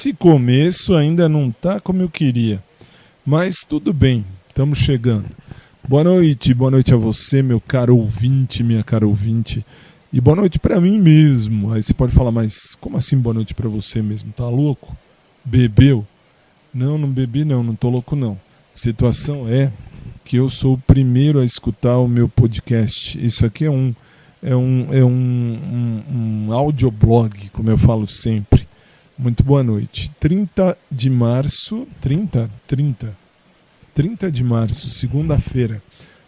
esse começo ainda não tá como eu queria. Mas tudo bem, estamos chegando. Boa noite a você, meu caro ouvinte, minha cara ouvinte. E boa noite pra mim mesmo. Aí você pode falar, mas como assim boa noite pra você mesmo? Tá louco? Bebeu? Não bebi não tô louco não. A situação é que eu sou o primeiro a escutar o meu podcast. Isso aqui é um audioblog, como eu falo sempre. Muito boa noite. 30 de março, segunda-feira,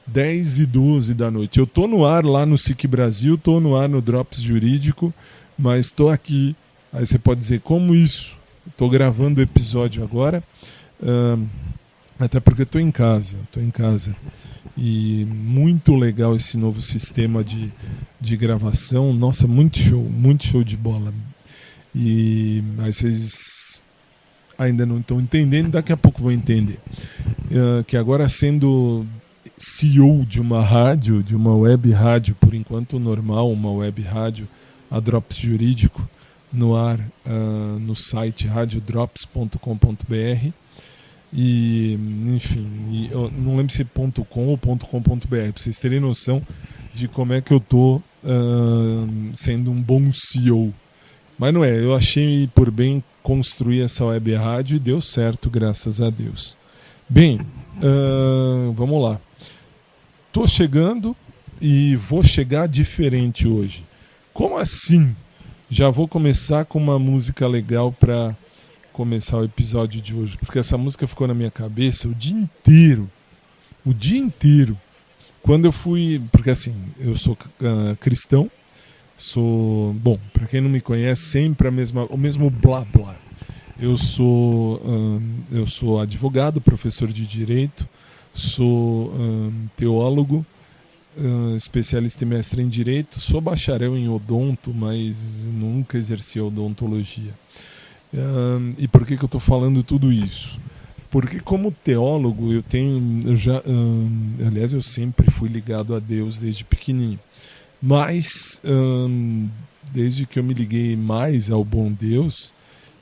10h12 da noite. Eu tô no ar lá no SIC Brasil, tô no ar no Drops Jurídico, mas tô aqui. Aí você pode dizer, como isso? Tô gravando o episódio agora, até porque eu tô em casa. E muito legal esse novo sistema de gravação. Nossa, muito show de bola. E aí vocês ainda não estão entendendo, daqui a pouco vão entender. Que agora, sendo CEO de uma rádio, de uma web rádio, por enquanto normal, uma web rádio, a Drops Jurídico, no ar, no site radiodrops.com.br. E, enfim, eu não lembro se é .com ou .com.br, para vocês terem noção de como é que eu tô sendo um bom CEO. Mas não é, eu achei por bem construir essa web rádio e deu certo, graças a Deus. Bem, vamos lá. Tô chegando e vou chegar diferente hoje. Como assim? Já vou começar com uma música legal para começar o episódio de hoje, porque essa música ficou na minha cabeça o dia inteiro. Quando eu fui, porque assim, eu sou cristão, bom, para quem não me conhece, sempre o mesmo blá blá. Eu sou advogado, professor de direito, sou teólogo, especialista e mestre em direito, sou bacharel em odonto, mas nunca exerci odontologia. E por que eu estou falando tudo isso? Porque como teólogo aliás, eu sempre fui ligado a Deus desde pequenininho. Mas desde que eu me liguei mais ao bom Deus,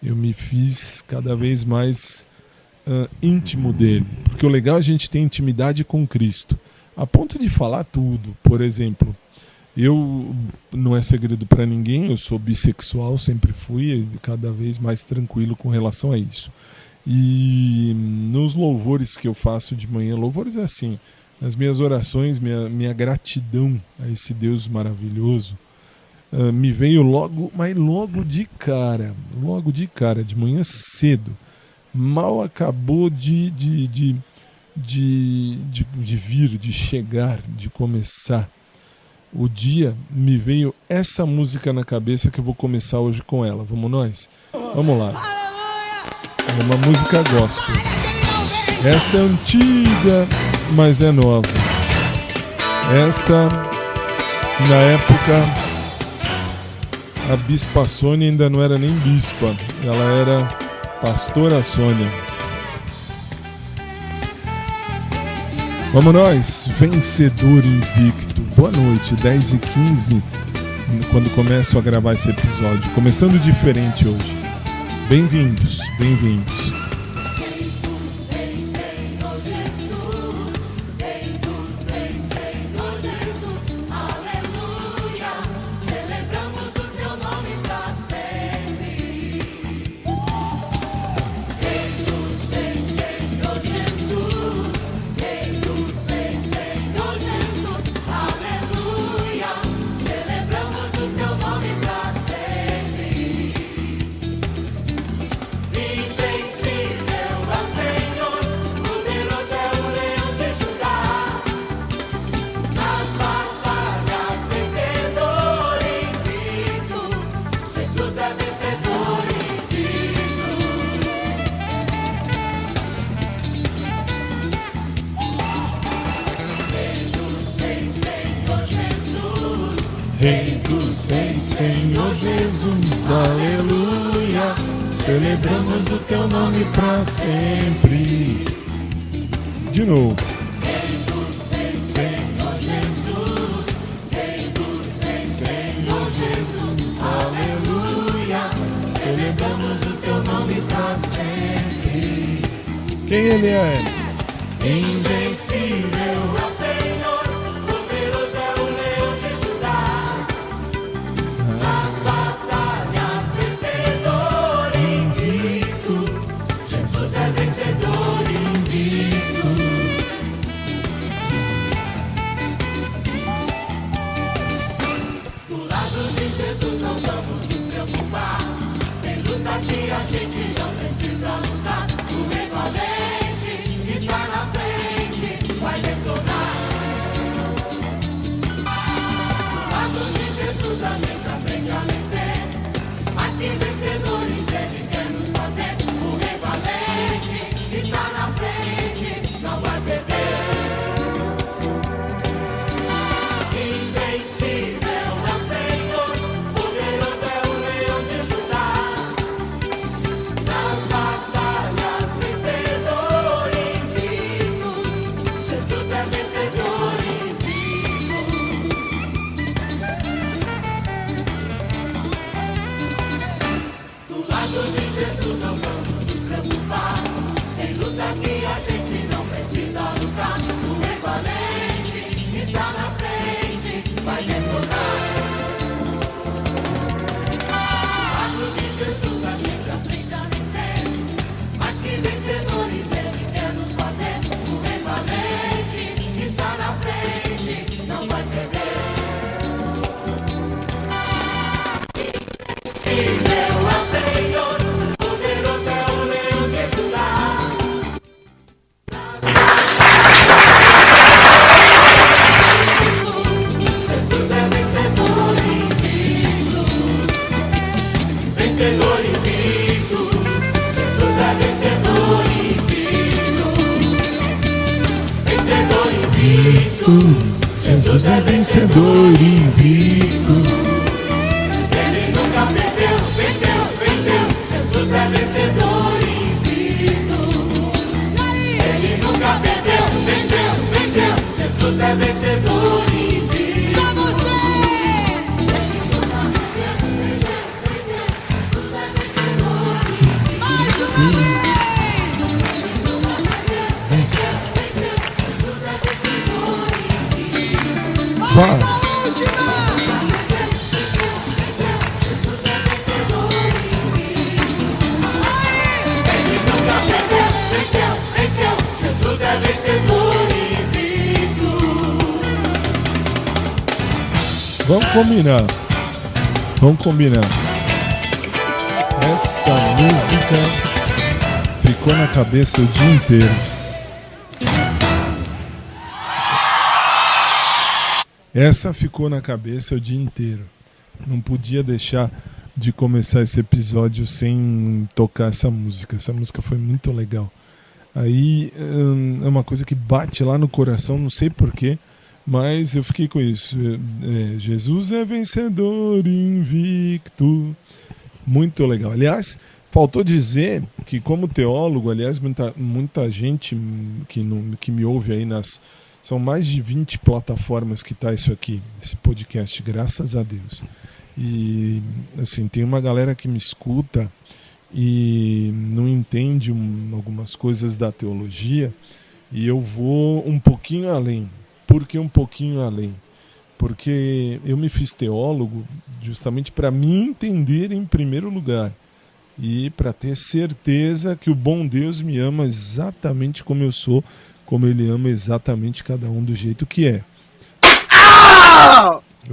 eu me fiz cada vez mais íntimo dele. Porque o legal é a gente ter intimidade com Cristo, a ponto de falar tudo. Por exemplo, eu, não é segredo para ninguém, eu sou bissexual, sempre fui, cada vez mais tranquilo com relação a isso. E nos louvores que eu faço de manhã, louvores é assim, nas minhas orações, minha gratidão a esse Deus maravilhoso, me veio logo de cara, de manhã cedo. Mal acabou de chegar, de começar o dia, me veio essa música na cabeça que eu vou começar hoje com ela. Vamos nós? Vamos lá. É uma música gospel. Essa é antiga, mas é nova. Essa, na época, a Bispa Sônia ainda não era nem bispa. Ela era Pastora Sônia. Vamos nós, vencedor invicto. Boa noite, 10h15, quando começo a gravar esse episódio. Começando diferente hoje. Bem-vindos. Rei dos Reis, Senhor Jesus, aleluia. Celebramos o teu nome pra sempre. De novo. Rei dos Reis, Senhor Jesus. Rei dos Reis, Senhor Jesus, aleluia. Celebramos o teu nome pra sempre. Quem ele é? Invencível é o Senhor, poderoso é o leão de Judá. Nas batalhas vencedor invicto, Jesus é vencedor invicto. Do lado de Jesus não vamos nos preocupar, tem luta que a gente não precisa lutar. O rei valente está na frente, vai detonar. Do lado de Jesus a gente aprende a vencer, mas que vencedores ele quer nos fazer. O rei valente está na frente, não vai perder. Invencível é o Senhor, poderoso é o leão de Judá. Nas batalhas vencedor invicto, Jesus é vencedor invicto. Do lado de Jesus não vamos nos preocupar, tem luta que a gente não precisa lutar. O rei valente está na frente, vai detonar. Do lado de Jesus a gente aprende a vencer, mas que vencedores ele quer nos fazer. O rei valente está na frente, não vai perder. Invencível é o Senhor, poderoso é o leão de Judá. Jesus é vencedor invicto, vencedor invicto. Jesus é vencedor invicto, vencedor invicto. Jesus é vencedor invicto. Ele nunca perdeu, venceu, venceu. Jesus é vencedor invicto. Ele nunca perdeu, venceu, venceu. Jesus é vencedor invicto. Só você! Ele nunca perdeu, venceu, venceu. Jesus é vencedor invicto. Mais uma vez! Ele nunca perdeu, venceu, venceu. Jesus é vencedor invicto. Vai. A última! Jesus é vencedor invicto. Ele nunca perdeu, venceu, venceu. Jesus é vencedor invicto. Vamos combinar. Vamos combinar. Essa música ficou na cabeça o dia inteiro. Essa ficou na cabeça o dia inteiro. Não podia deixar de começar esse episódio sem tocar essa música. Essa música foi muito legal. Aí é uma coisa que bate lá no coração, não sei porquê, mas eu fiquei com isso. Jesus é vencedor invicto. Muito legal. Aliás, faltou dizer que como teólogo, aliás, muita gente que me ouve aí são mais de 20 plataformas que está isso aqui, esse podcast, graças a Deus. E assim, tem uma galera que me escuta e não entende algumas coisas da teologia, e eu vou um pouquinho além. Por que um pouquinho além? Porque eu me fiz teólogo justamente para me entender em primeiro lugar e para ter certeza que o bom Deus me ama exatamente como eu sou, como ele ama exatamente cada um do jeito que é.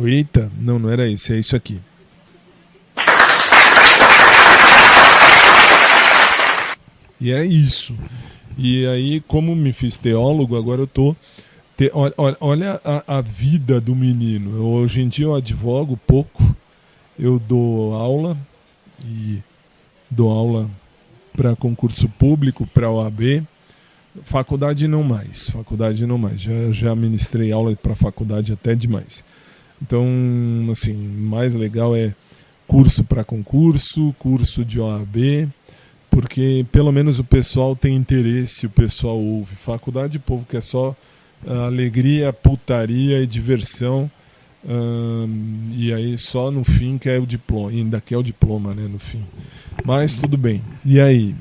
Eita, não era esse, é isso aqui. E é isso. E aí, como me fiz teólogo, agora eu tô... Olha a vida do menino. Hoje em dia eu advogo pouco, eu dou aula, e dou aula para concurso público, para OAB. Faculdade não mais. Já ministrei aula para faculdade até demais. Então, assim, mais legal é curso para concurso, curso de OAB, porque pelo menos o pessoal tem interesse, o pessoal ouve. Faculdade, o povo quer só alegria, putaria e diversão, e aí só no fim quer o diploma, ainda quer o diploma, né, no fim. Mas tudo bem. E aí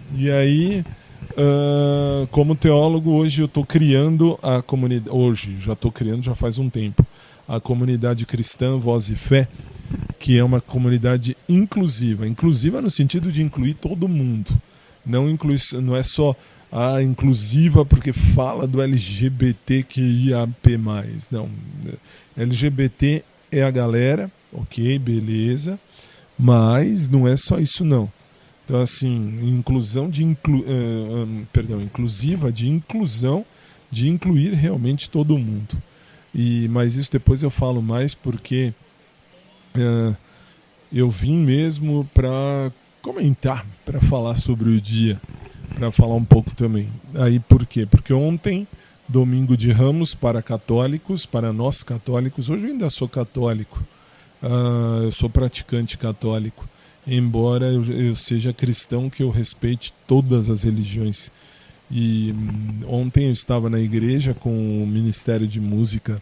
Como teólogo, hoje eu estou criando a comunidade. Hoje, já estou criando já faz um tempo. A comunidade cristã Voz e Fé, que é uma comunidade inclusiva. Inclusiva no sentido de incluir todo mundo. Não é só inclusiva porque fala do LGBTQIAP+. Não. LGBT é a galera, ok, beleza. Mas não é só isso, não. Então, assim, inclusiva de inclusão, de incluir realmente todo mundo. Mas isso depois eu falo mais porque eu vim mesmo para comentar, para falar sobre o dia, para falar um pouco também. Aí por quê? Porque ontem, domingo de Ramos para católicos, para nós católicos, hoje eu ainda sou católico, eu sou praticante católico, embora eu seja cristão, que eu respeite todas as religiões. E ontem eu estava na igreja com o Ministério de Música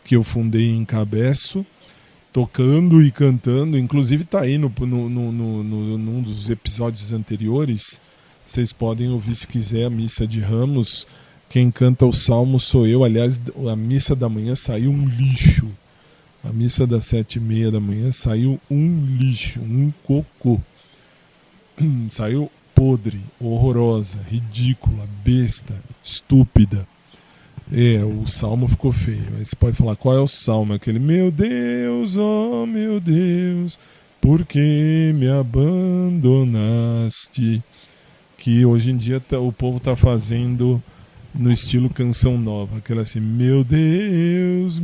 que eu fundei em Cabeço, tocando e cantando. Inclusive está aí num dos episódios anteriores. Vocês podem ouvir, se quiser, a missa de Ramos. Quem canta o salmo sou eu. Aliás, a missa da manhã saiu um lixo. A missa das 7h30 da manhã saiu um lixo, um cocô. Saiu podre, horrorosa, ridícula, besta, estúpida. O salmo ficou feio. Aí você pode falar, qual é o salmo? Aquele, meu Deus, oh meu Deus, por que me abandonaste? Que hoje em dia o povo está fazendo no estilo canção nova. Aquela assim, meu Deus,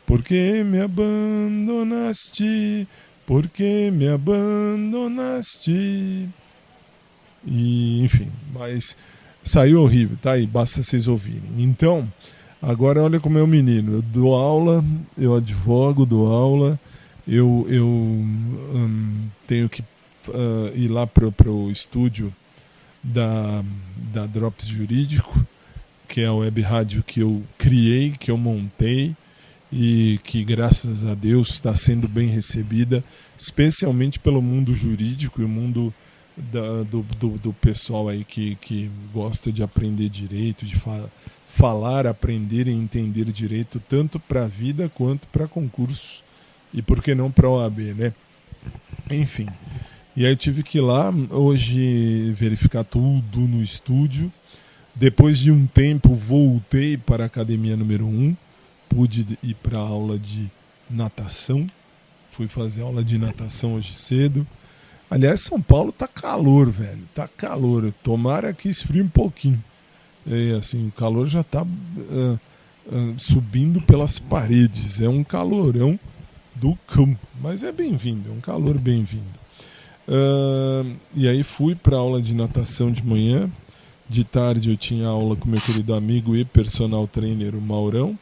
por que me abandonaste? Por que me abandonaste? E, enfim, mas saiu horrível, tá aí, basta vocês ouvirem. Então, agora olha como é o menino. Eu dou aula, eu advogo, dou aula, eu tenho que ir lá para o estúdio da Drops Jurídico, que é a web rádio que eu criei, que eu montei, e que, graças a Deus, está sendo bem recebida, especialmente pelo mundo jurídico e o mundo do pessoal aí que gosta de aprender direito, de falar, aprender e entender direito, tanto para a vida quanto para concursos, e por que não para a OAB, né? Enfim, e aí eu tive que ir lá hoje verificar tudo no estúdio. Depois de um tempo voltei para a academia número 1, pude ir para a aula de natação, fui fazer aula de natação hoje cedo. Aliás, São Paulo tá calor, velho, tá calor, tomara que esfrie um pouquinho. Assim, o calor já tá subindo pelas paredes, é um calorão do cão, mas é bem-vindo, é um calor bem-vindo. E aí fui para a aula de natação de manhã. De tarde eu tinha aula com meu querido amigo e personal trainer, o Maurão.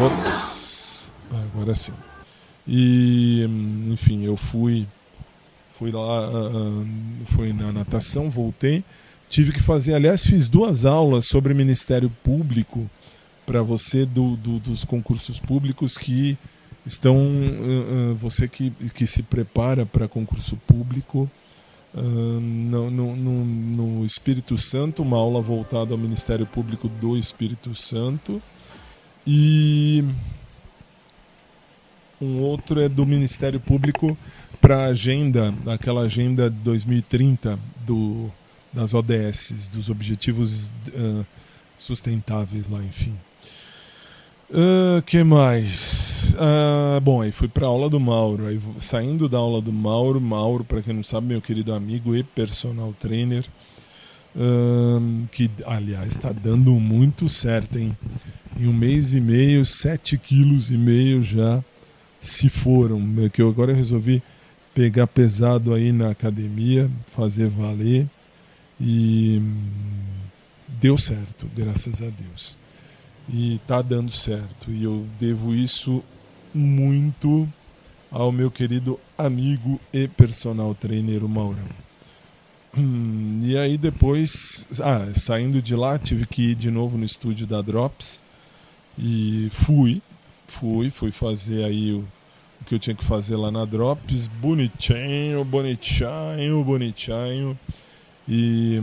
Ops, agora sim. E, enfim, eu fui lá, fui na natação, voltei. Tive que fazer, aliás, fiz 2 aulas sobre Ministério Público para você dos concursos públicos que estão, você que se prepara para concurso público. No Espírito Santo, uma aula voltada ao Ministério Público do Espírito Santo, e um outro é do Ministério Público para a agenda, aquela agenda 2030 das ODS, dos Objetivos Sustentáveis lá, enfim. Que mais? Bom, aí fui para a aula do Mauro. Aí, saindo da aula do Mauro, para quem não sabe, meu querido amigo e personal trainer, que, aliás, está dando muito certo, hein? Em 1 mês e meio, 7,5 kg já se foram. Que eu agora resolvi pegar pesado aí na academia, fazer valer, e deu certo, graças a Deus. E está dando certo. E eu devo isso muito ao meu querido amigo e personal trainer, o Maurão. E aí depois, saindo de lá, tive que ir de novo no estúdio da Drops. E fui fazer aí o que eu tinha que fazer lá na Drops. Bonitinho. E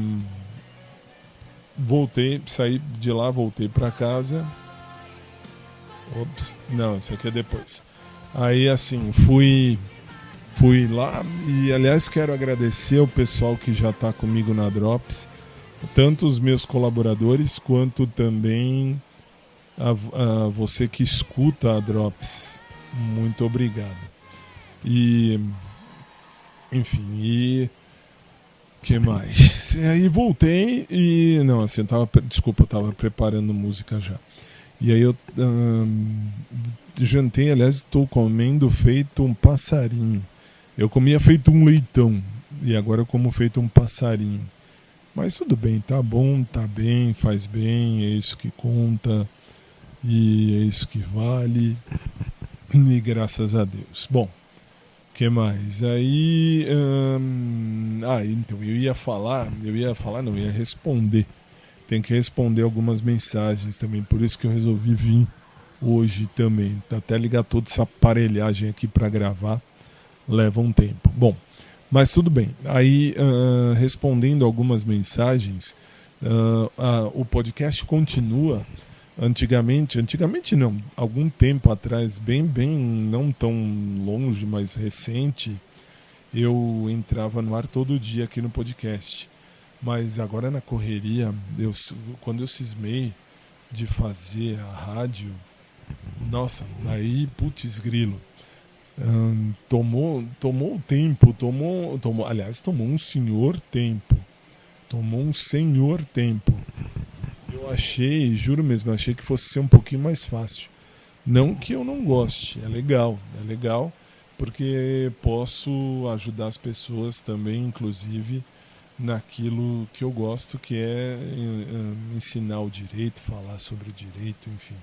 voltei, saí de lá, voltei para casa. Ops, não, isso aqui é depois. Aí assim, fui lá e aliás quero agradecer ao pessoal que já está comigo na Drops, tanto os meus colaboradores quanto também a você que escuta a Drops. Muito obrigado. E enfim, e que mais? E aí voltei e não, assim, eu tava preparando música já. E aí eu jantei, aliás, estou comendo feito um passarinho. Eu comia feito um leitão e agora eu como feito um passarinho. Mas tudo bem, tá bom, tá bem, faz bem, é isso que conta e é isso que vale. E graças a Deus. Bom, que mais? Aí, então eu ia responder. Tem que responder algumas mensagens também, por isso que eu resolvi vir hoje também. Até ligar toda essa aparelhagem aqui para gravar leva um tempo. Bom, mas tudo bem. Aí, respondendo algumas mensagens, o podcast continua. Antigamente não, algum tempo atrás, bem, não tão longe, mas recente, eu entrava no ar todo dia aqui no podcast. Mas agora na correria, quando eu cismei de fazer a rádio, nossa, aí, putz grilo, tomou tempo, aliás, tomou um senhor tempo. Eu achei, juro mesmo, achei que fosse ser um pouquinho mais fácil. Não que eu não goste, é legal, porque posso ajudar as pessoas também, inclusive, naquilo que eu gosto, que é ensinar o direito, falar sobre o direito, enfim.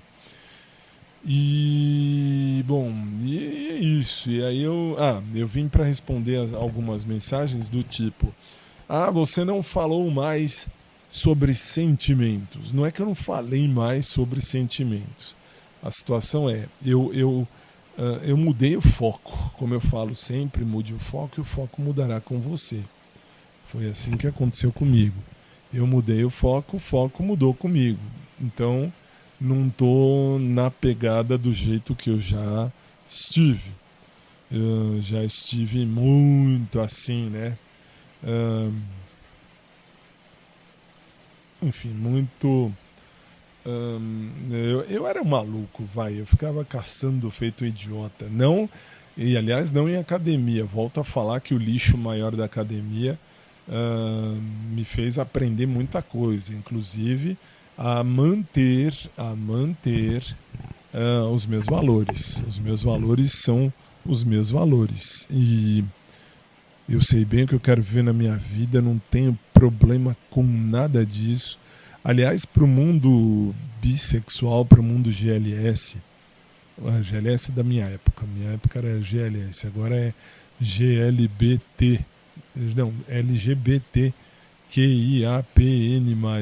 E, bom, e é isso. E aí eu vim para responder algumas mensagens do tipo: você não falou mais sobre sentimentos. Não é que eu não falei mais sobre sentimentos. A situação é, eu mudei o foco. Como eu falo sempre, mude o foco e o foco mudará com você. Foi assim que aconteceu comigo. Eu mudei o foco mudou comigo. Então, não estou na pegada do jeito que eu já estive. Eu já estive muito assim, né? Enfim, muito... eu era maluco, eu ficava caçando feito idiota. Não, e aliás, não em academia. Volto a falar que o lixo maior da academia me fez aprender muita coisa, inclusive a manter os meus valores. Os meus valores são os meus valores. E eu sei bem o que eu quero viver na minha vida, não tenho problema com nada disso. Aliás, para o mundo bissexual, para o mundo GLS, a GLS da minha época era GLS, agora é GLBT, não, LGBTQIAPN+,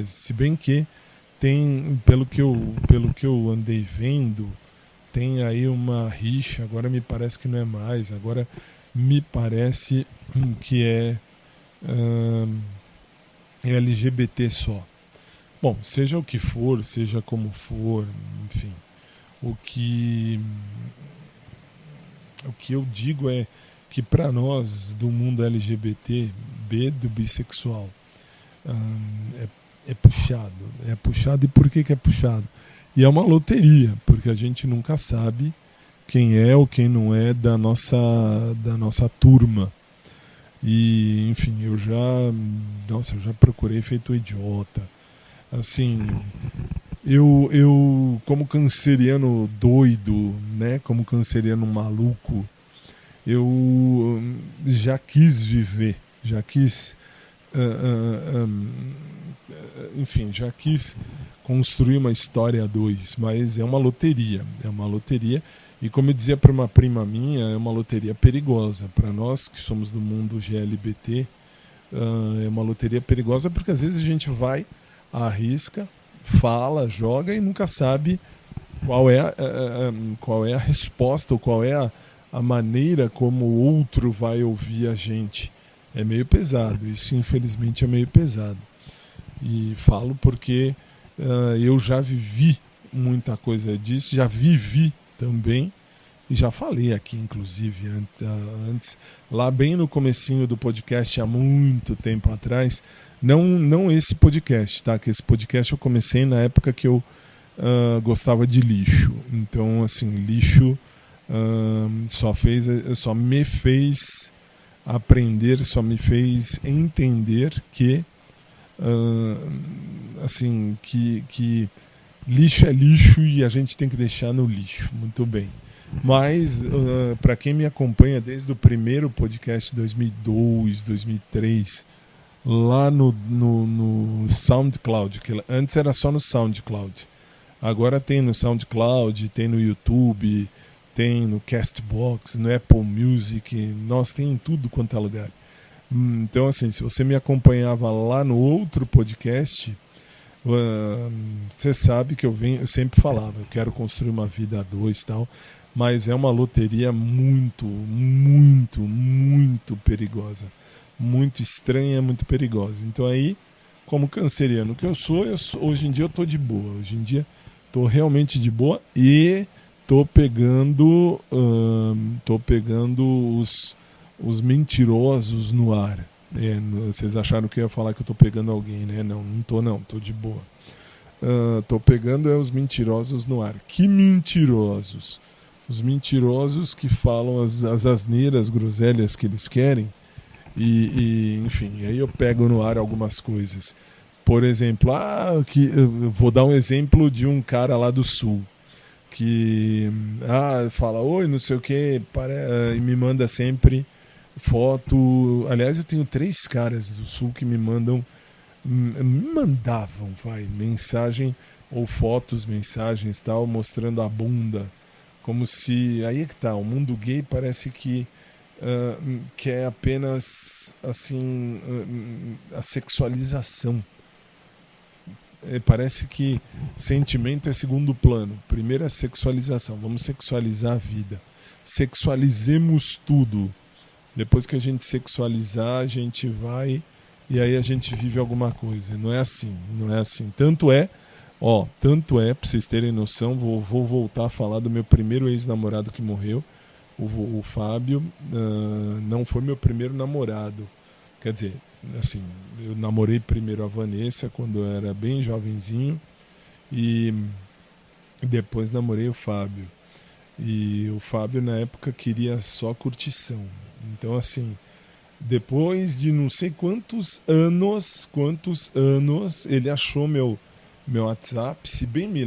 se bem que tem, pelo que eu andei vendo, tem aí uma rixa, agora me parece que não é mais, agora me parece que é LGBT só. Bom, seja o que for, seja como for, enfim, o que eu digo é que para nós do mundo LGBT, do bissexual, é puxado. E por que é puxado? E é uma loteria, porque a gente nunca sabe quem é ou quem não é da nossa turma. E, enfim, eu já procurei feito idiota. Assim, eu como canceriano doido, né, como canceriano maluco, eu já quis viver, já quis enfim, já quis construir uma história a dois, mas é uma loteria, e como eu dizia para uma prima minha, é uma loteria perigosa. Para nós que somos do mundo GLBT, é uma loteria perigosa porque às vezes a gente vai, arrisca, fala, joga e nunca sabe qual é a resposta, ou qual é a maneira como o outro vai ouvir a gente. É meio pesado, isso infelizmente é meio pesado. E falo porque eu já vivi muita coisa disso, já vivi também, e já falei aqui, inclusive, antes lá bem no comecinho do podcast, há muito tempo atrás, não esse podcast, tá? Que esse podcast eu comecei na época que eu gostava de lixo. Então, assim, lixo só me fez aprender, só me fez entender que assim, que lixo é lixo e a gente tem que deixar no lixo. Muito bem. Mas, para quem me acompanha desde o primeiro podcast 2002, 2003, lá no SoundCloud, que antes era só no SoundCloud, agora tem no SoundCloud, tem no YouTube, tem no Castbox, no Apple Music, nós tem em tudo quanto é lugar. Então, assim, se você me acompanhava lá no outro podcast, você sabe que eu sempre falava, eu quero construir uma vida a dois e tal, mas é uma loteria muito, muito, muito perigosa. Muito estranha, muito perigosa. Então aí, como canceriano que eu sou, hoje em dia eu tô de boa. Hoje em dia tô realmente de boa e tô pegando os mentirosos no ar. Vocês acharam que eu ia falar que eu tô pegando alguém, né? Não tô de boa. Tô pegando os mentirosos no ar. Que mentirosos? Os mentirosos que falam as asneiras, groselhas que eles querem. Enfim, aí eu pego no ar algumas coisas. Por exemplo, eu vou dar um exemplo de um cara lá do sul que fala, oi, não sei o que, e me manda sempre foto. Aliás, eu tenho 3 caras do sul que me mandavam, mensagem ou fotos, mensagens tal, mostrando a bunda, como se, aí é que tá, o mundo gay parece que quer apenas assim a sexualização. Parece que sentimento é segundo plano. Primeiro a sexualização. Vamos sexualizar a vida. Sexualizemos tudo. Depois que a gente sexualizar, a gente vai e aí a gente vive alguma coisa. Não é assim. Tanto é, para vocês terem noção, vou voltar a falar do meu primeiro ex-namorado que morreu. O Fábio não foi meu primeiro namorado. Quer dizer, assim, eu namorei primeiro a Vanessa quando eu era bem jovenzinho e depois namorei o Fábio. E o Fábio na época queria só curtição. Então, assim, depois de não sei quantos anos, ele achou meu WhatsApp, se eu bem me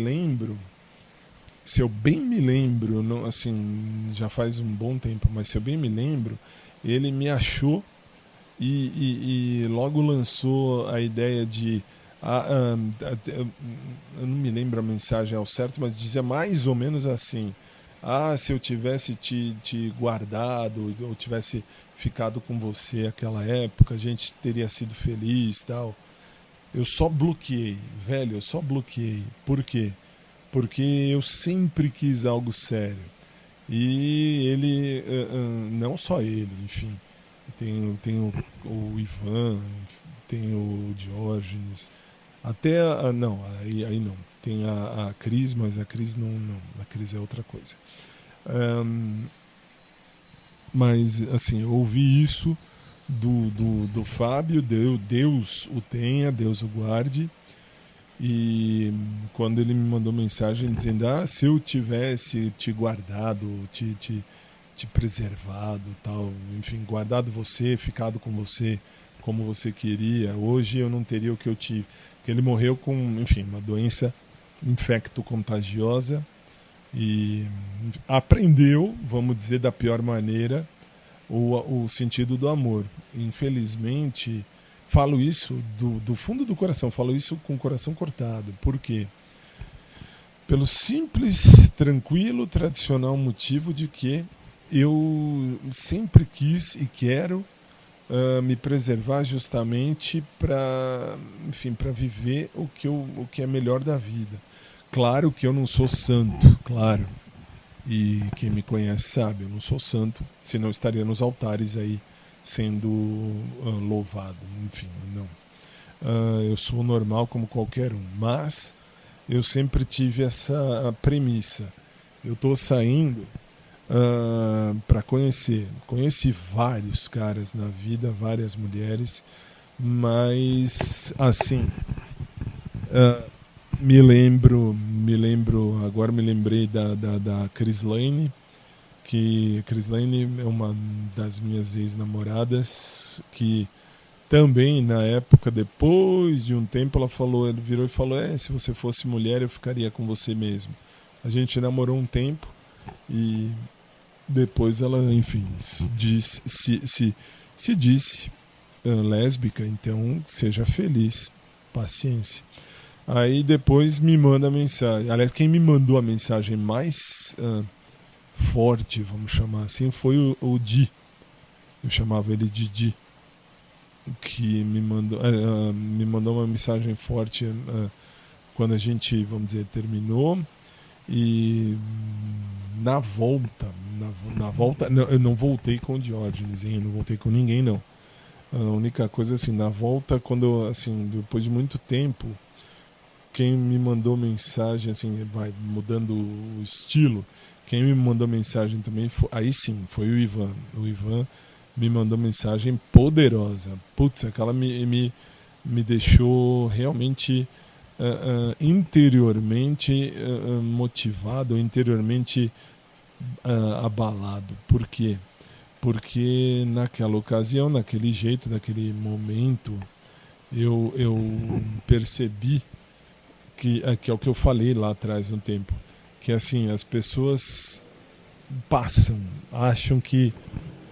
lembro, não, assim, já faz um bom tempo, mas se eu bem me lembro, ele me achou e logo lançou a ideia de eu não me lembro a mensagem ao certo, mas dizia mais ou menos assim: se eu tivesse te guardado ou tivesse ficado com você naquela época, a gente teria sido feliz, tal. Eu só bloqueei, velho, Por quê? Porque eu sempre quis algo sério. E ele, não só ele, enfim, tem o Ivan, tem o Diógenes, até aí não, tem a Cris, mas a Cris não, a Cris é outra coisa. Mas assim, eu ouvi isso do Fábio, Deus o tenha, Deus o guarde. E quando ele me mandou mensagem dizendo: se eu tivesse te guardado, te preservado, tal, enfim, guardado você, ficado com você como você queria, hoje eu não teria o que eu tive. Que ele morreu com, enfim, uma doença infecto-contagiosa e aprendeu, vamos dizer da pior maneira, o sentido do amor. Infelizmente, falo isso do fundo do coração, falo isso com o coração cortado. Por quê? Pelo simples, tranquilo, tradicional motivo de que eu sempre quis e quero me preservar justamente para viver o que é melhor da vida. Claro que eu não sou santo, claro. E quem me conhece sabe, eu não sou santo, senão estaria nos altares aí sendo louvado. Enfim, não. Eu sou normal como qualquer um, mas eu sempre tive essa premissa. Eu estou saindo para conhecer. Conheci vários caras na vida, várias mulheres, mas assim, agora me lembrei da Chris Lane, que Chris Lane é uma das minhas ex-namoradas, que também na época, depois de um tempo, ela virou e falou: se você fosse mulher eu ficaria com você mesmo. A gente namorou um tempo e depois ela, enfim, se disse lésbica, então seja feliz, paciência. Aí depois me manda a mensagem. Aliás, quem me mandou a mensagem mais forte, vamos chamar assim, foi o Di. Eu chamava ele de Di, que me mandou uma mensagem forte quando a gente, vamos dizer, terminou. E na volta, eu não voltei com o Diógenes, hein? Eu não voltei com ninguém, não. A única coisa, assim, na volta, quando assim, depois de muito tempo, quem me mandou mensagem, assim, vai mudando o estilo, quem me mandou mensagem também, aí sim, foi o Ivan. O Ivan me mandou mensagem poderosa. Putz, aquela me deixou realmente interiormente motivado, interiormente abalado. Por quê? Porque naquela ocasião, naquele jeito, naquele momento, eu percebi que é o que eu falei lá atrás no tempo, que assim, as pessoas passam, acham que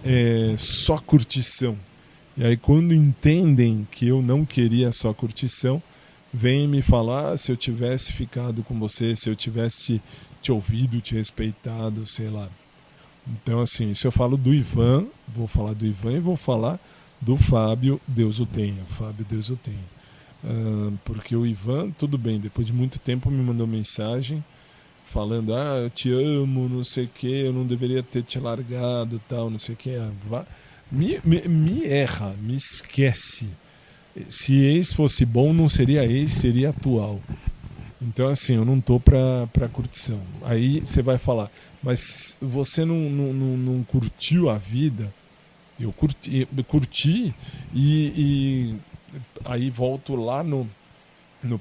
é só curtição. E aí quando entendem que eu não queria só curtição, vem me falar se eu tivesse ficado com você, se eu tivesse te ouvido, te respeitado, sei lá. Então, assim, se eu falo do Ivan, vou falar do Ivan e vou falar do Fábio, Deus o tenha. Fábio, Deus o tenha. Porque o Ivan, tudo bem, depois de muito tempo me mandou mensagem falando: eu te amo, não sei o que, eu não deveria ter te largado, tal, não sei o que. Me erra, me esquece. Se ex fosse bom, não seria ex, seria atual. Então, assim, eu não tô pra curtição. Aí você vai falar: mas você não curtiu a vida? Eu curti e aí volto lá no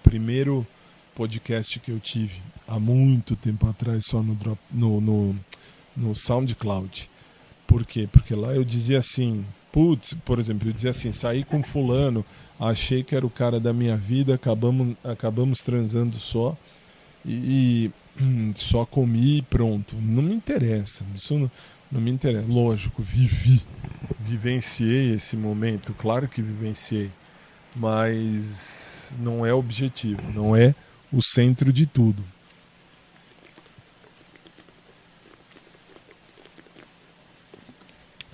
primeiro podcast que eu tive, há muito tempo atrás, só no SoundCloud. Por quê? Porque lá eu dizia assim, por exemplo, eu dizia assim: saí com fulano, achei que era o cara da minha vida, acabamos transando só e só comi e pronto. Não me interessa, isso não me interessa. Lógico, vivenciei esse momento, claro que vivenciei, mas não é o objetivo, não é o centro de tudo.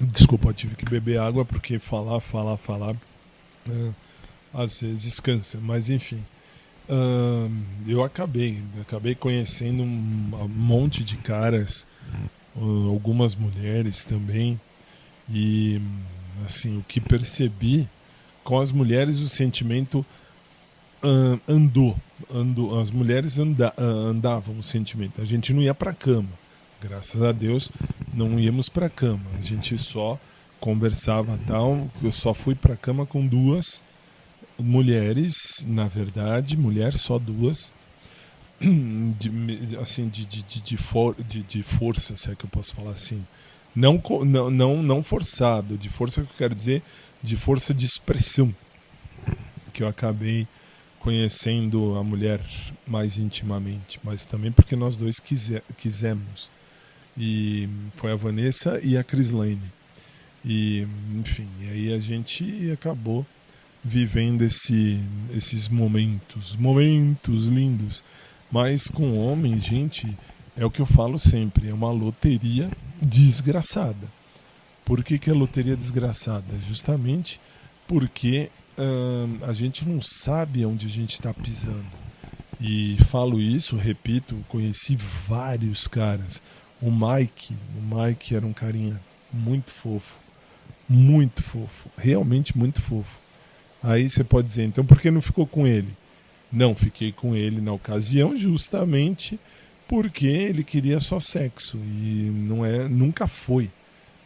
Desculpa, eu tive que beber água porque falar, às vezes cansa, mas enfim. Eu acabei conhecendo um monte de caras, algumas mulheres também, e assim, o que percebi com as mulheres, o sentimento andou, as mulheres andavam o sentimento, a gente não ia pra cama, graças a Deus não íamos pra cama, a gente só conversava tal. Eu só fui pra cama com duas mulheres, na verdade, só duas, assim, de força, se é que eu posso falar assim. Não forçado, de força que eu quero dizer, de força de expressão, que eu acabei conhecendo a mulher mais intimamente, mas também porque nós dois quisemos. E foi a Vanessa e a Chris Lane. E, enfim, e aí a gente acabou vivendo esses momentos lindos. Mas com homem, gente, é o que eu falo sempre, é uma loteria desgraçada. Por que é loteria desgraçada? Justamente porque a gente não sabe onde a gente está pisando. E falo isso, repito, conheci vários caras. O Mike era um carinha muito fofo, Muito fofo, realmente muito fofo. Aí você pode dizer, então por que não ficou com ele? Não fiquei com ele na ocasião justamente porque ele queria só sexo e nunca foi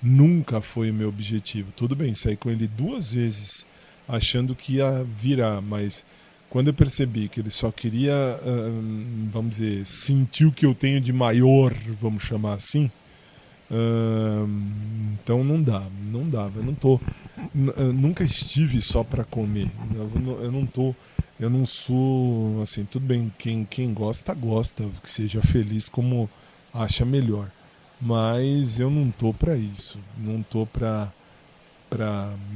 o meu objetivo. Tudo bem, saí com ele 2 vezes achando que ia virar, mas quando eu percebi que ele só queria, vamos dizer, sentir o que eu tenho de maior, vamos chamar assim, então não dava. Eu não tô, eu nunca estive só para comer. Eu não sou assim. Tudo bem, quem gosta gosta, que seja feliz como acha melhor. Mas eu não tô para isso. Não tô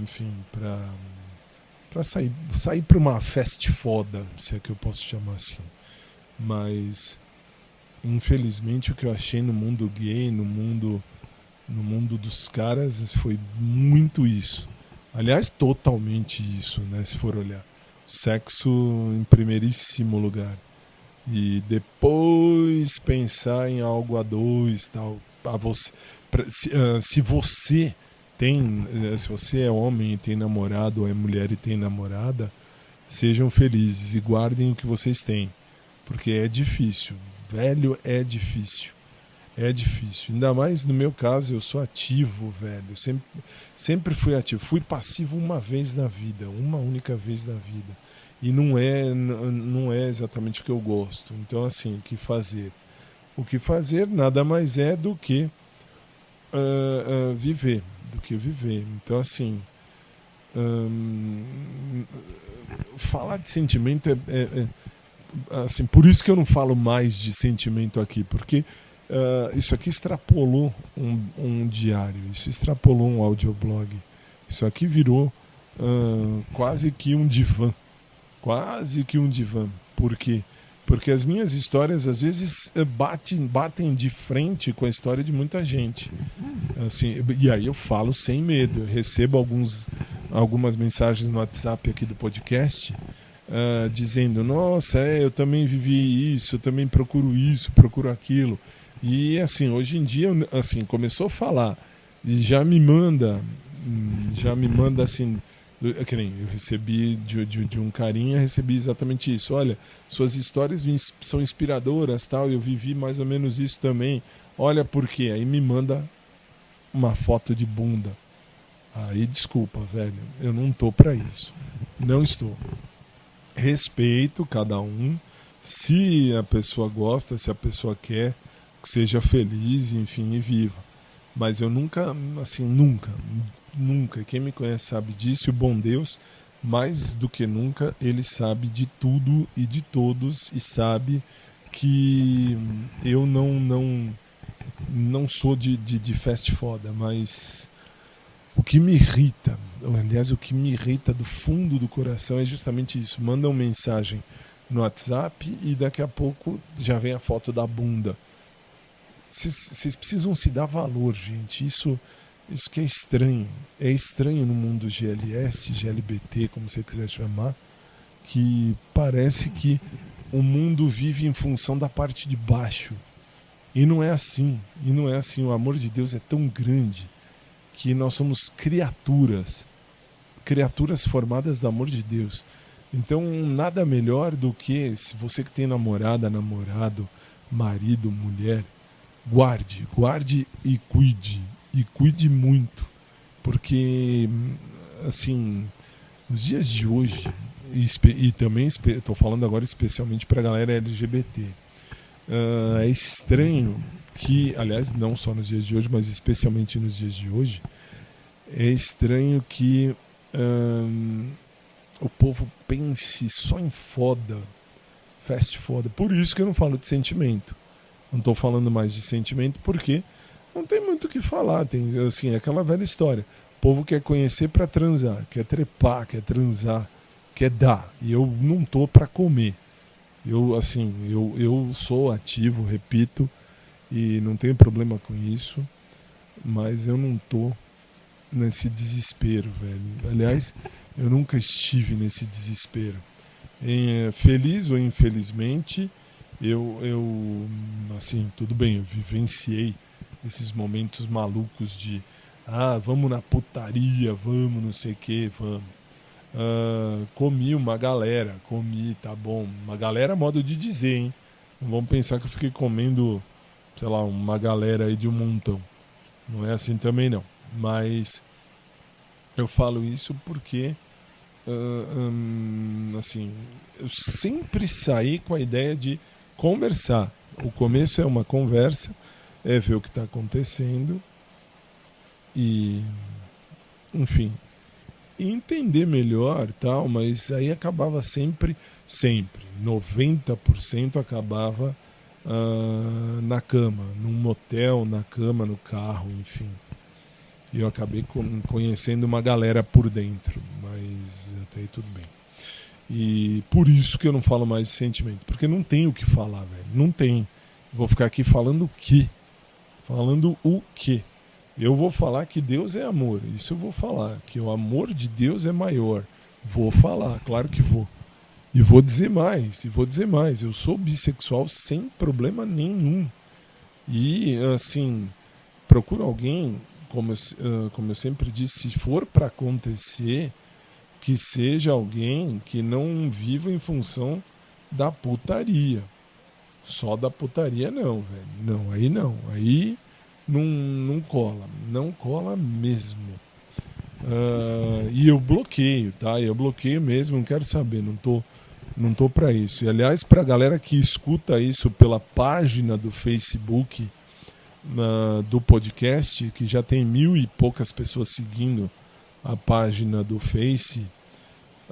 enfim, para sair para uma festa foda, se é que eu posso chamar assim. Mas infelizmente o que eu achei no mundo gay, no mundo dos caras, foi muito isso. Aliás, totalmente isso, né, se for olhar. Sexo em primeiríssimo lugar. E depois pensar em algo a dois, tal. Se você se você é homem e tem namorado, ou é mulher e tem namorada, sejam felizes e guardem o que vocês têm. Porque é difícil. Velho, é difícil. É difícil. Ainda mais no meu caso, eu sou ativo, velho. Sempre fui ativo. Fui passivo uma vez na vida. Uma única vez na vida. E não é exatamente o que eu gosto. Então, assim, o que fazer? O que fazer nada mais é do que viver. Do que viver. Então, assim, falar de sentimento assim, por isso que eu não falo mais de sentimento aqui, porque isso aqui extrapolou um diário, isso extrapolou um audioblog, isso aqui virou quase que um divã, por quê? Porque as minhas histórias às vezes batem de frente com a história de muita gente, assim, e aí eu falo sem medo. Eu recebo algumas mensagens no WhatsApp aqui do podcast, dizendo, nossa, eu também vivi isso, eu também procuro aquilo. E assim, hoje em dia, assim, começou a falar e já me manda assim, que nem eu recebi de um carinha, recebi exatamente isso. Olha, suas histórias são inspiradoras, tal, eu vivi mais ou menos isso também. Olha por quê? Aí me manda uma foto de bunda. Aí desculpa, velho, eu não tô pra isso. Não estou. Respeito cada um. Se a pessoa gosta, se a pessoa quer, que seja feliz, enfim, e viva. Mas eu nunca, assim, nunca. Quem me conhece sabe disso, e o bom Deus, mais do que nunca, ele sabe de tudo e de todos, e sabe que eu não sou de fast foda, mas o que me irrita, aliás, o que me irrita do fundo do coração é justamente isso. Mandam mensagem no WhatsApp e daqui a pouco já vem a foto da bunda. Vocês precisam se dar valor, gente. Isso que é estranho. É estranho no mundo GLS, GLBT, como você quiser chamar, que parece que o mundo vive em função da parte de baixo. E não é assim. O amor de Deus é tão grande que nós somos criaturas formadas do amor de Deus. Então, nada melhor do que, se você que tem namorada, namorado, marido, mulher, guarde e cuide muito, porque, assim, nos dias de hoje, e também estou falando agora especialmente para a galera LGBT, é estranho que, aliás, não só nos dias de hoje, mas especialmente nos dias de hoje, é estranho que o povo pense só em foda, fast foda. Por isso que eu não falo de sentimento. Não estou falando mais de sentimento porque não tem muito o que falar. Tem, assim, aquela velha história. O povo quer conhecer para transar, quer trepar, quer transar, quer dar. E eu não tô para comer. Eu sou ativo, repito, e não tenho problema com isso, mas eu não tô nesse desespero, velho. Aliás, eu nunca estive nesse desespero. Feliz ou infelizmente, assim, tudo bem, eu vivenciei esses momentos malucos de Vamos na putaria, vamos, não sei o que, vamos. Comi uma galera, tá bom. Uma galera é modo de dizer, hein? Não vamos pensar que eu fiquei comendo, sei lá, uma galera aí de um montão. Não é assim também não. Mas eu falo isso porque, assim, eu sempre saí com a ideia de conversar. O começo é uma conversa, é ver o que está acontecendo e, enfim, entender melhor, tal, mas aí acabava sempre, 90% acabava na cama, num motel, na cama, no carro, enfim. E eu acabei conhecendo uma galera por dentro, mas até aí tudo bem. E por isso que eu não falo mais de sentimento, porque não tem o que falar, velho, não tem. Vou ficar aqui falando o quê? Falando o quê? Eu vou falar que Deus é amor, isso eu vou falar, que o amor de Deus é maior. Vou falar, claro que vou. E vou dizer mais, eu sou bissexual sem problema nenhum. E, assim, procura alguém, como eu sempre disse, se for para acontecer, que seja alguém que não viva em função da putaria. Só da putaria não, velho. Não, aí não. Aí não cola. Não cola mesmo. E eu bloqueio, tá? Eu bloqueio mesmo, não quero saber, não tô pra isso. E, aliás, pra galera que escuta isso pela página do Facebook do podcast, que já tem 1000 e poucas pessoas seguindo a página do Face.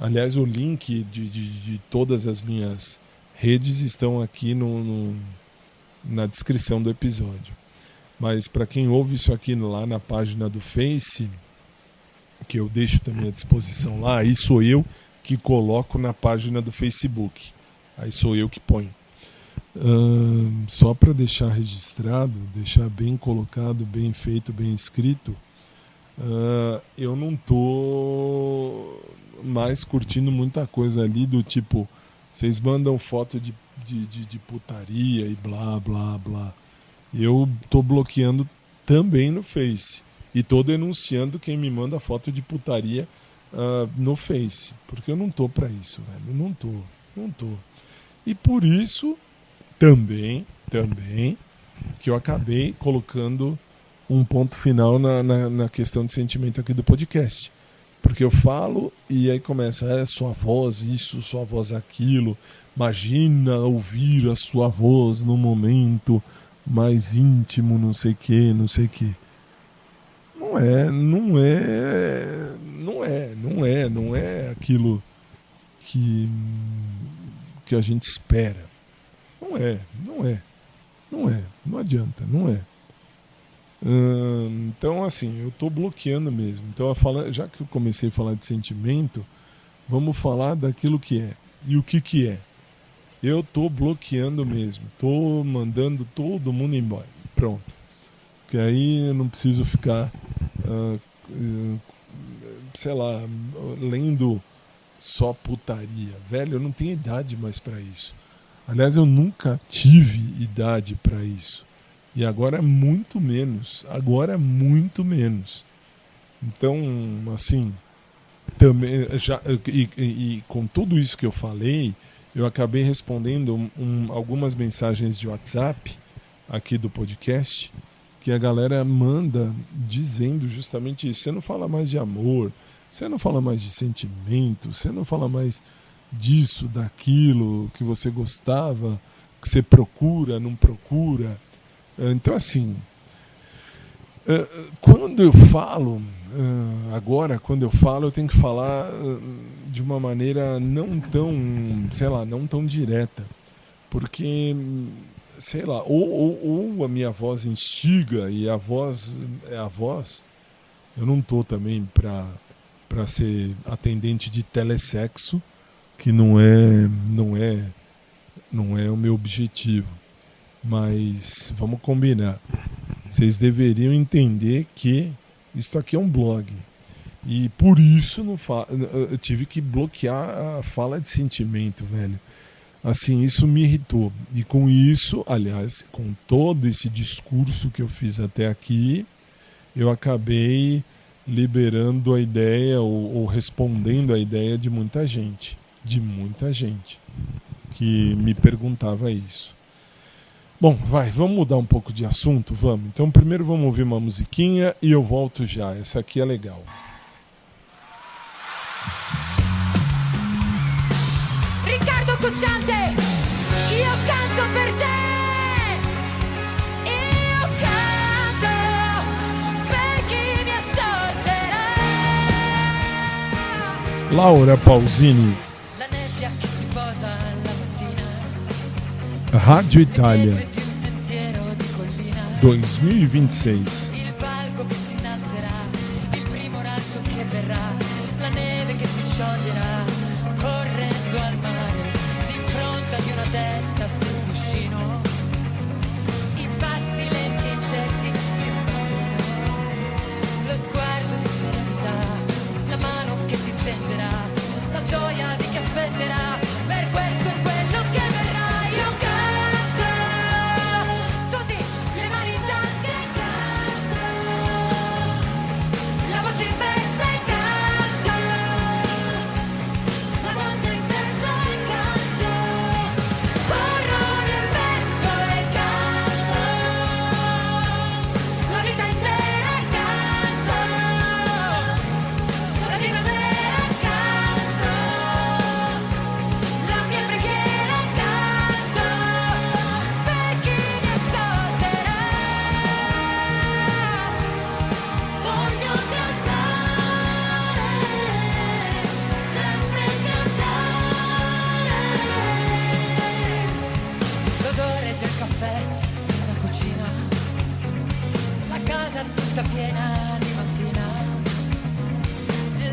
Aliás, o link de todas as minhas redes estão aqui na descrição do episódio. Mas para quem ouve isso aqui lá na página do Face, que eu deixo também à disposição lá, aí sou eu que coloco na página do Facebook. Aí sou eu que ponho. Só para deixar registrado, deixar bem colocado, bem feito, bem escrito, eu não tô mais curtindo muita coisa ali do tipo, vocês mandam foto de putaria e blá blá blá. Eu tô bloqueando também no Face e tô denunciando quem me manda foto de putaria no Face, porque eu não tô para isso, velho. Não tô. E por isso também que eu acabei colocando um ponto final na questão de sentimento aqui do podcast. Porque eu falo e aí começa, sua voz isso, sua voz aquilo. Imagina ouvir a sua voz no momento mais íntimo, não sei o que. Não é aquilo que a gente espera. Não adianta, não é. Então, assim, eu estou bloqueando mesmo. Então, já que eu comecei a falar de sentimento, vamos falar daquilo que é. E o que é? Eu estou bloqueando mesmo. Estou mandando todo mundo embora. Pronto. Porque aí eu não preciso ficar, sei lá, lendo só putaria. Velho, eu não tenho idade mais para isso. Aliás, eu nunca tive idade para isso. E agora muito menos. Então, assim, também e com tudo isso que eu falei, eu acabei respondendo algumas mensagens de WhatsApp aqui do podcast, que a galera manda dizendo justamente isso. Você não fala mais de amor, você não fala mais de sentimento, você não fala mais disso, daquilo que você gostava, que você procura, não procura. Então, assim, quando eu falo, eu tenho que falar de uma maneira não tão direta, porque, sei lá, ou a minha voz instiga e a voz é a voz. Eu não tô também para ser atendente de telesexo, que não é o meu objetivo. Mas vamos combinar. Vocês deveriam entender que isto aqui é um blog. E por isso eu tive que bloquear a fala de sentimento, velho. Assim, isso me irritou. E com isso, aliás, com todo esse discurso que eu fiz até aqui, eu acabei liberando a ideia ou respondendo a ideia de muita gente que me perguntava isso. Bom, vamos mudar um pouco de assunto, vamos. Então primeiro vamos ouvir uma musiquinha e eu volto já. Essa aqui é legal. Riccardo Cocciante, io canto per te, io canto per chi mi ascolterà. Laura Pausini, La nebbia che si posa alla mattina, Rádio Itália, di un sentiero di collina, 2026. il falco che si innalzerà, il primo raggio che verrà, la neve che si scioglierà, correndo al mare, l'impronta di una testa sul cuscino, i passi lenti e incerti di un bambino, lo sguardo di serenità, la mano che si tenderà, la gioia di chi aspetterà, per questo è quello che verrà. Io canto, tutti le mani in tasca e canto, la voce in festa e canto, la banda in testa e canto, corro nel vento e canto, la vita intera e canto, la primavera e canto, la mia preghiera e canto, per chi mi ascolterà. Voglio cantare, sempre cantare. L'odore del caffè nella cucina, la casa tutta piena di mattina,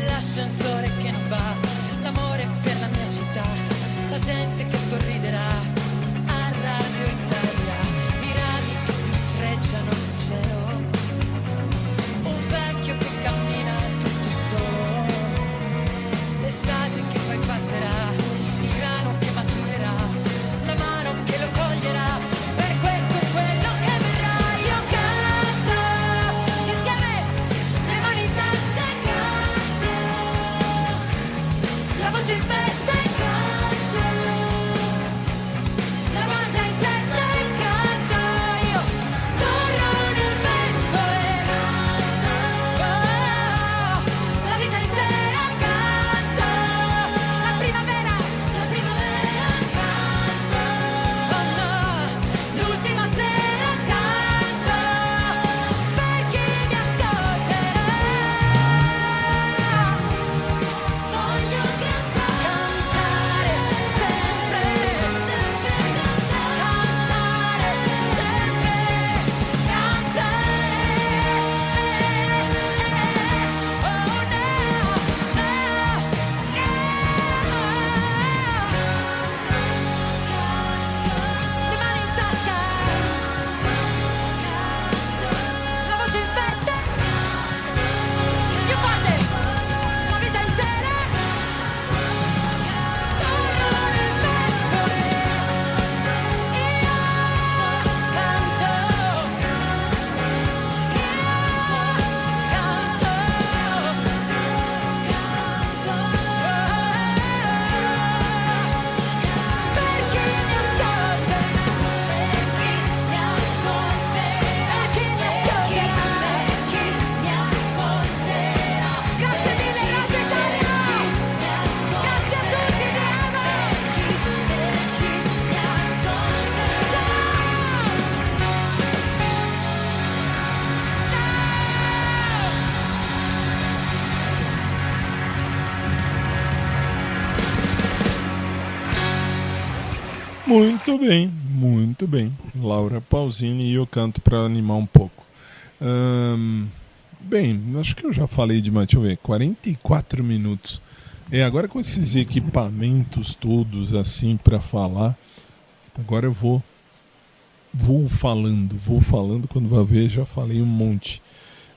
l'ascensore che non va, l'amore per la mia città, la gente che sorriderà a Radio Italia, i rami che si intrecciano nel cielo, un vecchio che cammina tutto solo, l'estate che poi passerà, il grano che maturerà, la mano che lo coglierà, per questo è quello che verrà. Io canto, insieme le mani in tasca e canto, la voce in festa e canto, la banda in testa e canto, io corro nel vento e canto, la vita intera canto, la primavera canto, oh no, l'ultima sera canto, per chi mi ascolterà. Voglio cantare sempre, sempre cantare, sempre cantare. Oh no, le mani in tasca, la voce in festa, più forte, la vita intera, corro nel vento e io canto, per chi mi ascolta, per chi mi ascolterà. Grazie mille Radio Italia, grazie a tutti, brava. Muito bem. Laura Pausini e eu canto para animar um pouco. Bem, acho que eu já falei demais, deixa eu ver, 44 minutos. Agora com esses equipamentos todos assim para falar, agora eu vou falando, quando vai ver já falei um monte.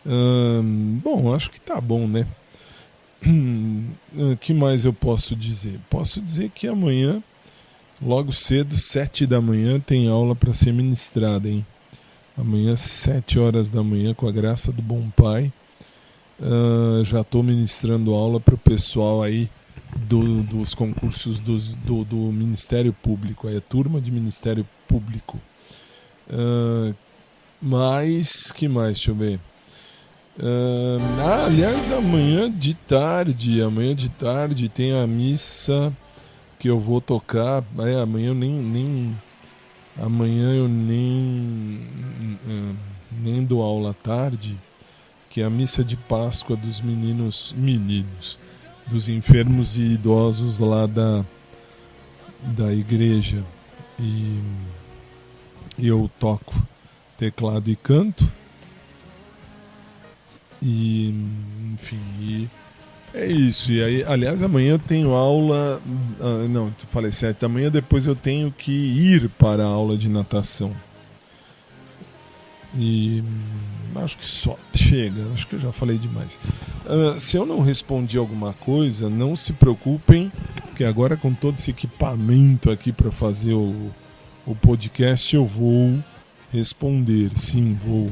Bom, acho que tá bom, né? O que mais eu posso dizer? Posso dizer que amanhã, logo cedo, 7 da manhã, tem aula para ser ministrada, hein? Amanhã, 7 horas da manhã, com a graça do bom Pai. Já estou ministrando aula para o pessoal aí dos concursos do Ministério Público, aí a turma de Ministério Público. Mas, que mais? Deixa eu ver. Aliás, amanhã de tarde tem a missa que eu vou tocar. Amanhã eu nem dou aula à tarde, que é a missa de Páscoa dos meninos, dos enfermos e idosos lá da igreja. E eu toco teclado e canto. E, enfim, é isso. E aí, aliás, amanhã eu tenho aula. Não, falei certo. Amanhã depois eu tenho que ir para a aula de natação. E acho que só chega. Acho que eu já falei demais. Se eu não respondi alguma coisa, não se preocupem, porque agora com todo esse equipamento aqui para fazer o podcast, eu vou responder. Sim, vou.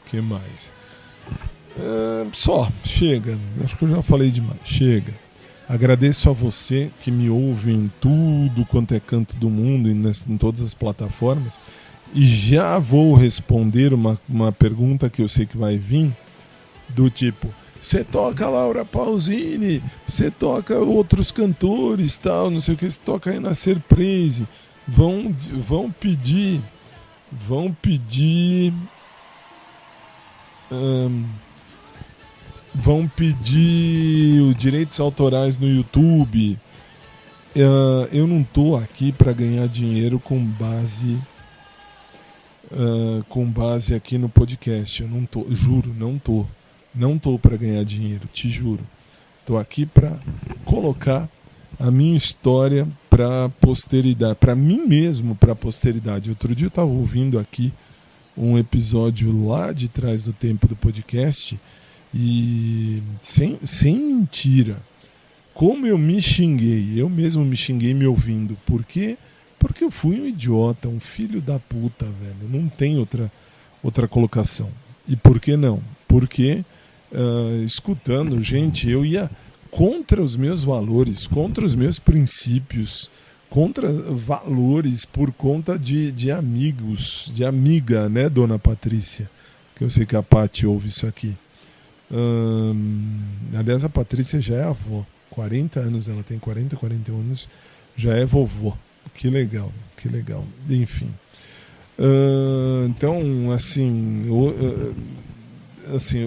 Que mais? Só, chega. Acho que eu já falei demais. Chega. Agradeço a você que me ouve em tudo quanto é canto do mundo, em todas as plataformas. E já vou responder uma pergunta que eu sei que vai vir, do tipo: você toca Laura Pausini, você toca outros cantores, tal, não sei o que, você toca aí na Surprise. Vão pedir os direitos autorais no YouTube. Eu não tô aqui para ganhar dinheiro com base aqui no podcast. Eu não tô, juro, não tô para ganhar dinheiro, te juro. Tô aqui para colocar a minha história para posteridade, para mim mesmo, para posteridade. Outro dia eu estava ouvindo aqui um episódio lá de trás do tempo do podcast e sem mentira, como eu me xinguei, eu mesmo me xinguei me ouvindo. Por quê? Porque eu fui um idiota, um filho da puta, velho. Não tem outra colocação. E por que não? Porque escutando, gente, eu ia contra os meus valores, contra os meus princípios, contra valores por conta de amigos, de amiga, né, dona Patrícia? Que eu sei que a Paty ouve isso aqui. Aliás, a Patrícia já é avó. 40 anos, ela tem 41 anos, já é vovó. Que legal, que legal. Enfim. Então, assim,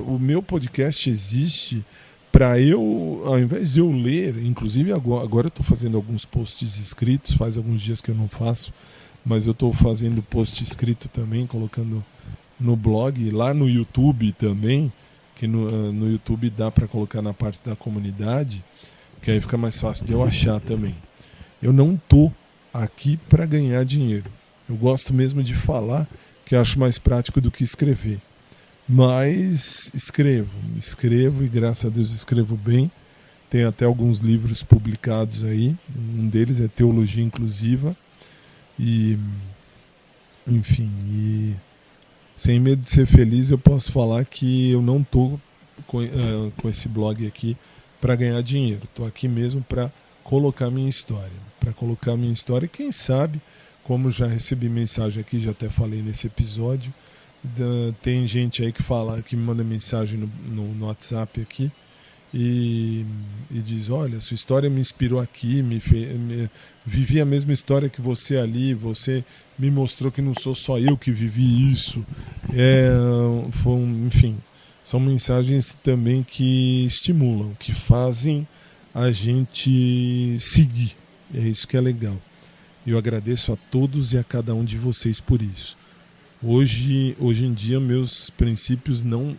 o meu podcast existe para eu, ao invés de eu ler, inclusive agora eu estou fazendo alguns posts escritos, faz alguns dias que eu não faço, mas eu estou fazendo post escrito também, colocando no blog, lá no YouTube também, que no YouTube dá para colocar na parte da comunidade, que aí fica mais fácil de eu achar também. Eu não estou aqui para ganhar dinheiro. Eu gosto mesmo de falar, que acho mais prático do que escrever. Mas escrevo e graças a Deus escrevo bem. Tem até alguns livros publicados aí. Um deles é Teologia Inclusiva. E, enfim, sem medo de ser feliz, eu posso falar que eu não estou com esse blog aqui para ganhar dinheiro. Estou aqui mesmo para colocar minha história. E quem sabe, como já recebi mensagem aqui, já até falei nesse episódio, tem gente aí que me manda mensagem no WhatsApp aqui e diz: olha, sua história me inspirou aqui, vivi a mesma história que você ali, você me mostrou que não sou só eu que vivi isso. Enfim, são mensagens também que estimulam, que fazem a gente seguir. É isso que é legal. Eu agradeço a todos e a cada um de vocês por isso. Hoje em dia, meus princípios não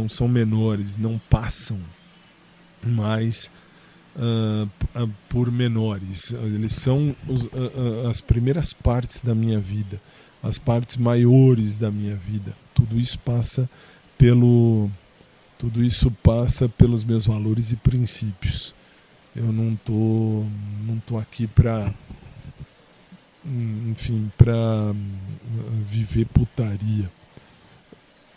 são menores, não passam mais por menores. Eles são as primeiras partes da minha vida, as partes maiores da minha vida. Tudo isso passa pelos meus valores e princípios. Eu não tô aqui para, enfim, para viver putaria,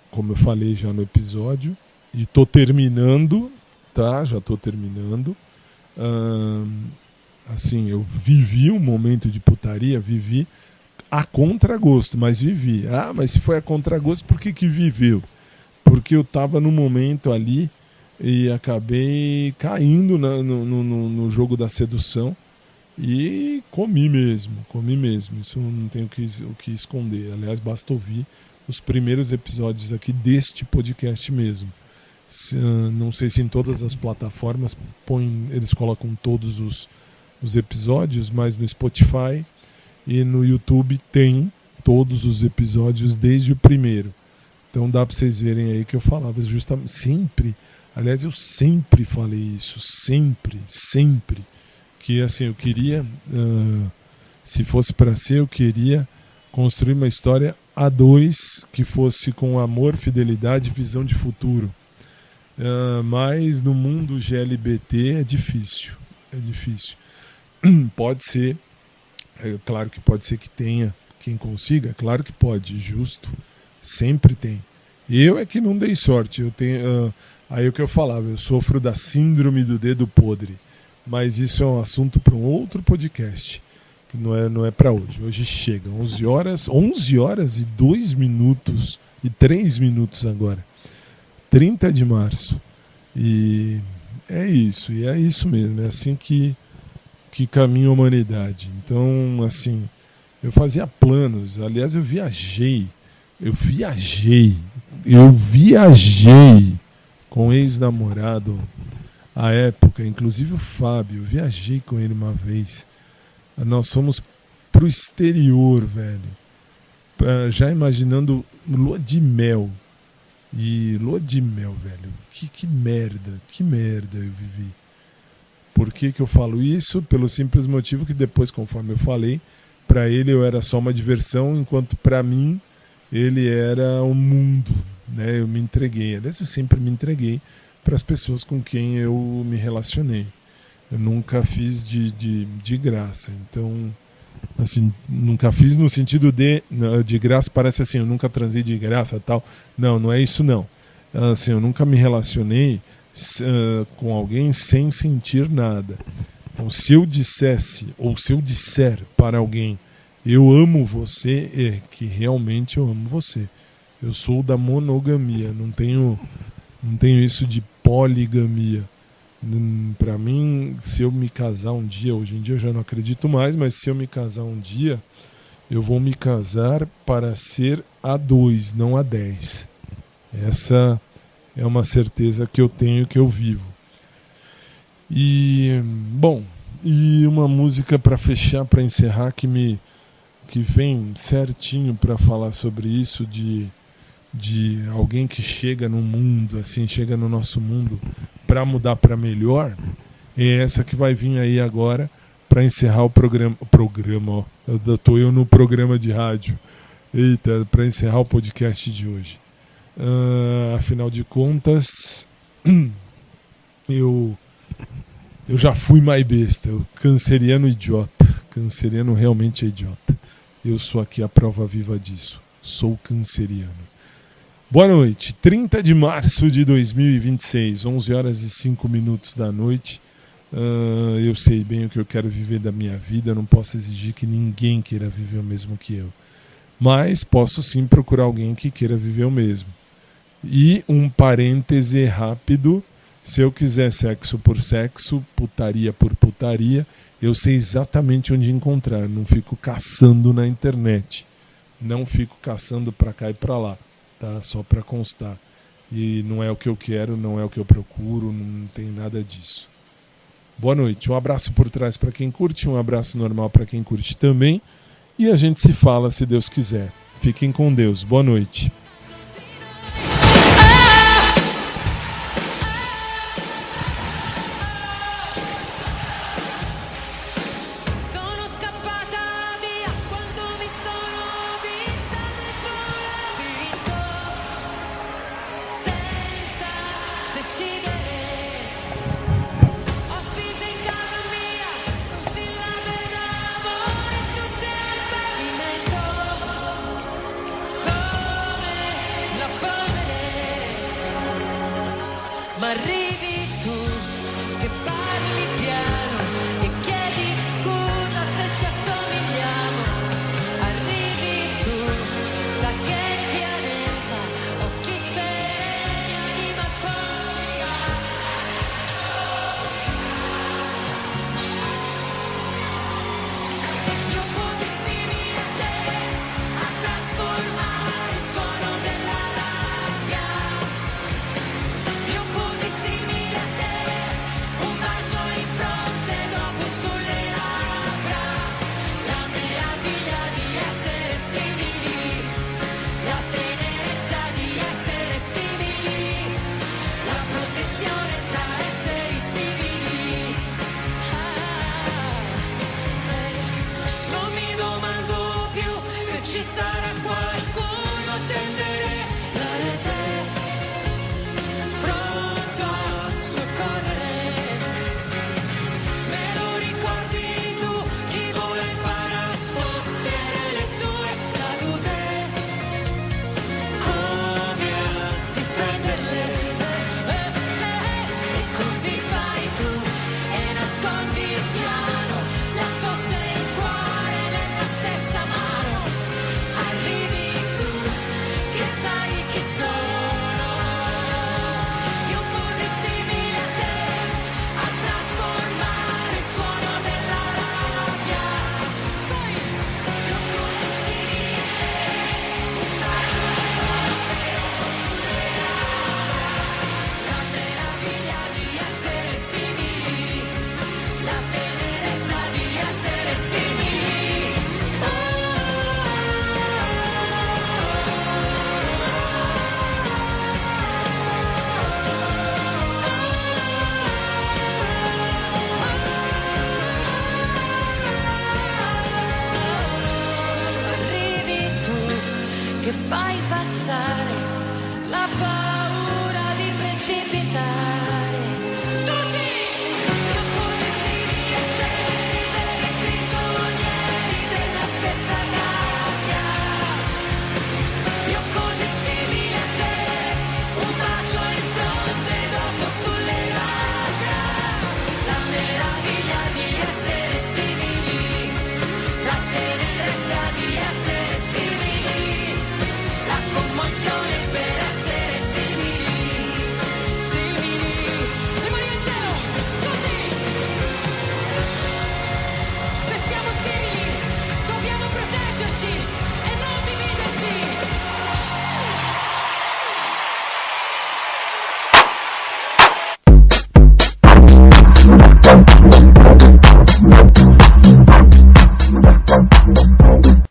como eu falei já no episódio, e tô terminando, tá? Já tô terminando. Assim, eu vivi um momento de putaria, vivi a contragosto, mas vivi. Ah, mas se foi a contragosto, por que viveu? Porque eu tava no momento ali e acabei caindo no jogo da sedução e comi mesmo. Isso não tem o que esconder. Aliás, basta ouvir os primeiros episódios aqui deste podcast mesmo. Não sei se em todas as plataformas eles colocam todos os episódios, mas no Spotify e no YouTube tem todos os episódios desde o primeiro. Então dá para vocês verem aí que eu falava justamente sempre. Aliás, eu sempre falei isso, sempre, que assim, eu queria, se fosse para ser, eu queria construir uma história a dois que fosse com amor, fidelidade e visão de futuro. Mas no mundo GLBT é difícil. Pode ser, claro que pode ser que tenha quem consiga, claro que pode, justo, sempre tem. Eu é que não dei sorte, eu tenho, aí o que eu falava, eu sofro da síndrome do dedo podre, mas isso é um assunto para um outro podcast, que não é para hoje. Hoje chega, 11 horas e 2 minutos e 3 minutos agora, 30 de março, e é isso mesmo, é assim que caminha a humanidade. Então, assim, eu fazia planos, aliás, eu viajei com um ex-namorado à época, inclusive o Fábio, eu viajei com ele uma vez. Nós fomos pro exterior, velho, já imaginando lua de mel, velho, que merda eu vivi. Por que eu falo isso? Pelo simples motivo que depois, conforme eu falei, para ele eu era só uma diversão, enquanto para mim ele era um mundo, né? Eu me entreguei, aliás, eu sempre me entreguei para as pessoas com quem eu me relacionei. Eu nunca fiz de graça, então, assim, nunca fiz no sentido de graça, parece assim, eu nunca transei de graça, tal. Não é isso não. Assim, eu nunca me relacionei com alguém sem sentir nada. Então, se eu dissesse, ou se eu disser para alguém, eu amo você, é que realmente eu amo você. Eu sou da monogamia, não tenho isso de poligamia. Para mim, se eu me casar um dia, hoje em dia eu já não acredito mais, mas se eu me casar um dia, eu vou me casar para ser a 2, não a 10. Essa é uma certeza que eu tenho, que eu vivo. E, bom, e uma música para fechar, para encerrar, que vem certinho para falar sobre isso, de alguém que chega no mundo, assim, chega no nosso mundo para mudar para melhor, é essa que vai vir aí agora para encerrar o programa, ó, eu no programa de rádio, para encerrar o podcast de hoje. Afinal de contas, eu já fui mais besta, eu canceriano idiota, canceriano realmente é idiota. Eu sou aqui a prova viva disso, sou canceriano. Boa noite, 30 de março de 2026, 11 horas e 5 minutos da noite. Eu sei bem o que eu quero viver da minha vida, não posso exigir que ninguém queira viver o mesmo que eu. Mas posso sim procurar alguém que queira viver o mesmo. E um parêntese rápido, se eu quiser sexo por sexo, putaria por putaria, eu sei exatamente onde encontrar, não fico caçando na internet. Não fico caçando pra cá e pra lá, tá? Só pra constar. E não é o que eu quero, não é o que eu procuro, não tem nada disso. Boa noite, um abraço por trás pra quem curte, um abraço normal pra quem curte também. E a gente se fala se Deus quiser. Fiquem com Deus, boa noite. Ospite in casa arrivi tu, che